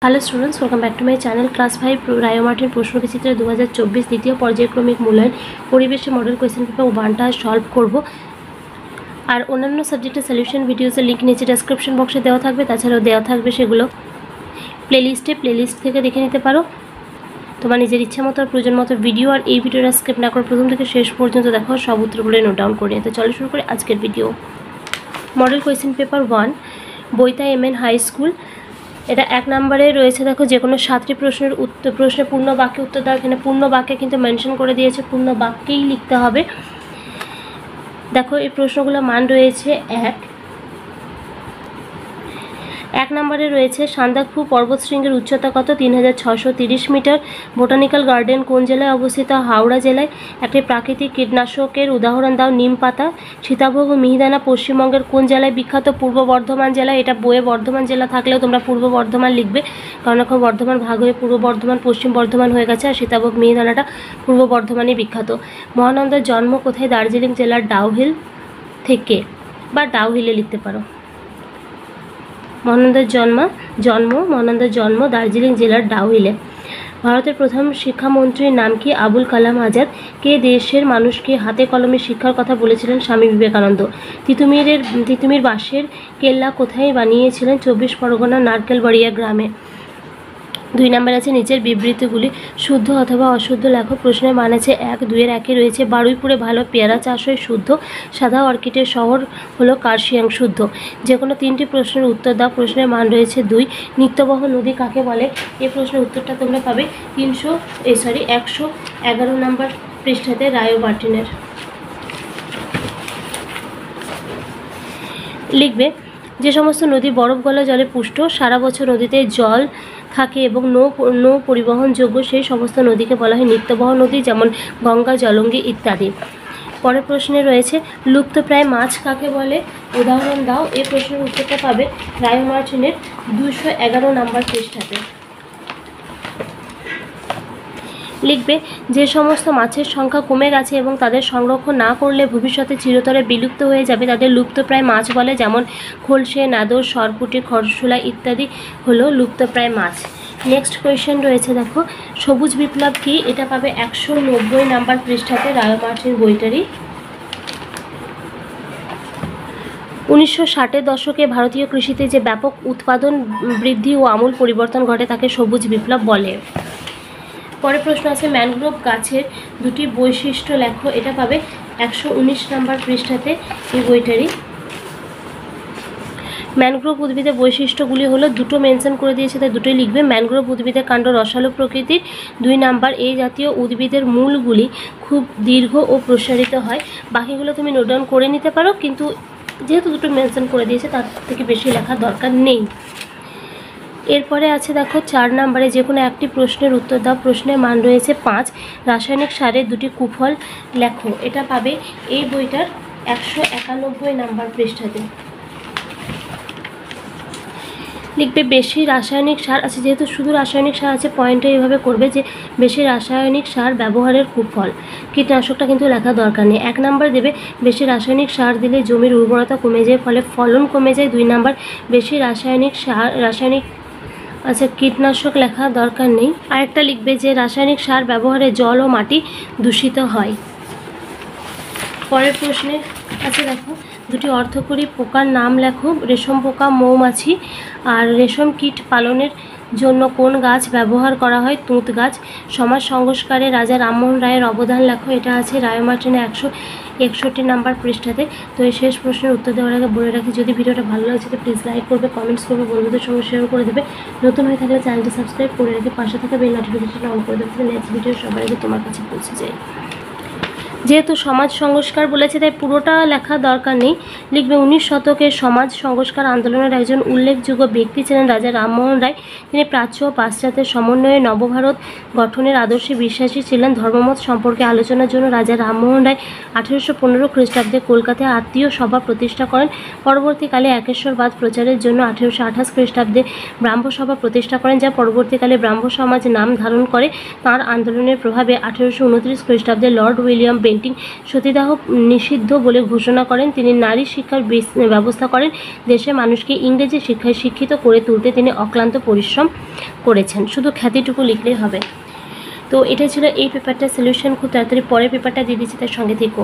Hello students, welcome back to my channel. Class 5 রায়োমার্টিন প্রশ্নবিচিত্র 2024 দ্বিতীয় পর্যায়ক্রমিক মূল্যায়ন পরিবেশে মডেল কোয়েশ্চেন পেপার 1টা সলভ করব। আর অন্যান্য সাবজেক্টের সলিউশন ভিডিওসের লিঙ্ক নিচে ডেসক্রিপশন বক্সে দেওয়া থাকবে, তাছাড়াও দেওয়া থাকবে সেগুলো প্লেলিস্ট থেকে দেখে নিতে পারো তোমার নিজের ইচ্ছা মতো আর প্রয়োজন মতো ভিডিও। আর এই ভিডিওটা স্কিপ না করে প্রথম থেকে শেষ পর্যন্ত দেখো, সব উত্তরগুলো নোট ডাউন করে নিতে। চলো শুরু করে আজকের ভিডিও। মডেল কোয়েশ্চেন পেপার 1 বইতা MN হাই স্কুল, এটা 1 নম্বরে রয়েছে। দেখো, যে কোনো 7টি প্রশ্নের পূর্ণ বাক্যে উত্তর দাও। এখানে পূর্ণ বাক্যে কিন্তু মেনশন করে দিয়েছে, পূর্ণ বাক্যেই লিখতে হবে। দেখো, এই প্রশ্নগুলো মান রয়েছে 1 নম্বরে রয়েছে সান্দাকফু পর্বতশৃঙ্গের উচ্চতা কত? 3630 মিটার। বোটানিক্যাল গার্ডেন কোন জেলায় অবস্থিত? হাওড়া জেলায়। একটি প্রাকৃতিক কীটনাশকের উদাহরণ দাও। নিম পাতা। সীতাভোগ ও মিহিদানা পশ্চিমবঙ্গের কোন জেলায় বিখ্যাত? পূর্ব বর্ধমান জেলায়। এটা বইয়ে বর্ধমান জেলা থাকলেও তোমরা পূর্ব বর্ধমান লিখবে, কারণ এখন বর্ধমান ভাগ হয়ে পূর্ব বর্ধমান পশ্চিম বর্ধমান হয়ে গেছে, আর সীতাভোগ মিহিদানাটা পূর্ব বর্ধমানই বিখ্যাত। মহানন্দার জন্ম কোথায়? দার্জিলিং জেলার ডাউহিল থেকে, বা ডাউহিলে লিখতে পারো। মহানন্দার জন্ম দার্জিলিং জেলার ডাউহিলে। ভারতের প্রথম শিক্ষামন্ত্রীর নাম কি? আবুল কালাম আজাদ। কে দেশের মানুষকে হাতে কলমে শিক্ষার কথা বলেছিলেন? স্বামী বিবেকানন্দ। তিতুমির বাঁশের কেল্লা কোথায় বানিয়েছিলেন? 24 পরগনার নারকেলবাড়িয়া গ্রামে। 2 নম্বর আছে নিচের বিবৃতিগুলি শুদ্ধ অথবা অশুদ্ধ লেখো। প্রশ্নের মান আছে 1, 2-এর 1-এ রয়েছে বারুইপুরে ভালো পেয়ারা চাষ হয়, শুদ্ধ। সাদা অর্কিডের শহর হলো কার্শিয়াং, শুদ্ধ। যে কোনো 3টি প্রশ্নের উত্তর দাও। প্রশ্নের মান রয়েছে 2। নিত্যবহ নদী কাকে বলে? এই প্রশ্নের উত্তরটা তোমরা পাবে 111 নম্বর পৃষ্ঠাতে রায়োমার্টিনের। লিখবে, যে সমস্ত নদী বরফ গলা জলে পুষ্ট, সারা বছর নদীতে জল থাকে এবং নৌ পরিবহনযোগ্য, সেই সমস্ত নদীকে বলা হয় নিত্যবহ নদী, যেমন গঙ্গা, জলঙ্গি ইত্যাদি। পরের প্রশ্নে রয়েছে লুপ্তপ্রায় মাছ কাকে বলে? উদাহরণ দাও। এই প্রশ্নের উত্তরটা পাবে রায়োমার্টিনের 211 নম্বর পৃষ্ঠাতে। লিখবে, যে সমস্ত মাছের সংখ্যা কমে গেছে এবং তাদের সংরক্ষণ না করলে ভবিষ্যতে চিরতরে বিলুপ্ত হয়ে যাবে, তাদের লুপ্তপ্রায় মাছ বলে, যেমন খোলসে, নাদর, সরপুঁটি, খরশোলা ইত্যাদি হলো লুপ্তপ্রায় মাছ। নেক্সট কোয়েশ্চেন রয়েছে, দেখো, সবুজ বিপ্লব কি? এটা পাবে 190 নম্বর পৃষ্ঠাতে রায়োমার্টিন বইটারই। 1960-এর দশকে ভারতীয় কৃষিতে যে ব্যাপক উৎপাদন বৃদ্ধি ও আমূল পরিবর্তন ঘটে তাকে সবুজ বিপ্লব বলে। পরের প্রশ্ন আছে ম্যানগ্রোভ গাছের 2টি বৈশিষ্ট্য লেখো। এটা পাবে 119 নম্বর পৃষ্ঠাতে এই বইটারই। ম্যানগ্রোভ উদ্ভিদের বৈশিষ্ট্যগুলি হলো, দুটো মেনশন করে দিয়েছে তাই দুটোই লিখবে। ম্যানগ্রোভ উদ্ভিদের কাণ্ড রসালো প্রকৃতির। 2 নাম্বার, এই জাতীয় উদ্ভিদের মূলগুলি খুব দীর্ঘ ও প্রসারিত হয়। বাকিগুলো তুমি নোট ডাউন করে নিতে পারো, কিন্তু যেহেতু দুটো মেনশন করে দিয়েছে তার থেকে বেশি লেখার দরকার নেই। এরপরে আছে, দেখো, 4 নম্বরে যে কোনো একটি প্রশ্নের উত্তর দাও। প্রশ্নের মান রয়েছে 5। রাসায়নিক সারের 2টি কুফল লেখো। এটা পাবে এই বইটার 191 নম্বর পৃষ্ঠাতে। লিখবে, বেশি রাসায়নিক সার আছে, যেহেতু শুধু রাসায়নিক সার আছে পয়েন্টটা এইভাবে করবে যে বেশি রাসায়নিক সার ব্যবহারের কুফল। কীটনাশকটা কিন্তু লেখা দরকার নেই। 1 নাম্বার দেবে, বেশি রাসায়নিক সার দিলে জমির উর্বরতা কমে যায়, ফলে ফলন কমে যায়। 2 নাম্বার, বেশি রাসায়নিক আচ্ছা, কীটনাশক লেখা দরকার নেই। আরেকটা লিখবে যে রাসায়নিক সার ব্যবহারে জল ও মাটি দূষিত হয়। পরের প্রশ্নে আছে, দেখো, 2টি অর্থকরী পোকার নাম লেখো। রেশম পোকা, মৌমাছি। আর রেশম কীট পালনের জন্য কোন গাছ ব্যবহার করা হয়? তুঁত গাছ। সমাজ সংস্কারে রাজা রামমোহন রায়ের অবদান লেখো। এটা আছে রায়োমার্টিনে 161 নম্বর পৃষ্ঠাতে। তো এই শেষ প্রশ্নের উত্তর দেওয়ার আগে বলে রাখি, যদি ভিডিওটা ভালো লাগছে তো প্লিজ লাইক করবে, কমেন্টস করবে, বন্ধুদের সঙ্গে শেয়ার করে দেবে। নতুন হয়ে থাকলে চ্যানেলটি সাবস্ক্রাইব করে রেখে পাশে থাকা বেল নোটিফিকেশন অন করে দেবে, নেক্সট ভিডিও সবার আগে তোমার কাছে পৌঁছে যায়। যেহেতু সমাজ সংস্কার বলেছে তাই পুরোটা লেখার দরকার নেই। লিখবে, 19 শতকের সমাজ সংস্কার আন্দোলনের একজন উল্লেখযোগ্য ব্যক্তি ছিলেন রাজা রামমোহন রায়। তিনি প্রাচ্য ও পাশ্চাত্যের সমন্বয়ে নবভারত গঠনের আদর্শে বিশ্বাসী ছিলেন। ধর্মমত সম্পর্কে আলোচনার জন্য রাজা রামমোহন রায় 1815 খ্রিস্টাব্দে কলকাতায় আত্মীয় সভা প্রতিষ্ঠা করেন। পরবর্তীকালে একেশ্বরবাদ প্রচারের জন্য 1828 খ্রিস্টাব্দে ব্রাহ্ম সভা প্রতিষ্ঠা করেন, যা পরবর্তীকালে ব্রাহ্ম সমাজ নাম ধারণ করে। তাঁর আন্দোলনের প্রভাবে 1829 খ্রিস্টাব্দে লর্ড উইলিয়াম বেন্টিং সতীদাহ নিষিদ্ধ বলে ঘোষণা করেন। তিনি নারী শিক্ষার ব্যবস্থা করেন। দেশের মানুষকে ইংরেজি শিক্ষায় শিক্ষিত করে তুলতে তিনি অক্লান্ত পরিশ্রম করেছেন। শুধু খ্যাতিটুকু লিখলেই হবে। তো এটা ছিল এই পেপারটার সলিউশন। খুব তাড়াতাড়ি পরের পেপারটা দিয়ে দিচ্ছি, তার সঙ্গে থেকো।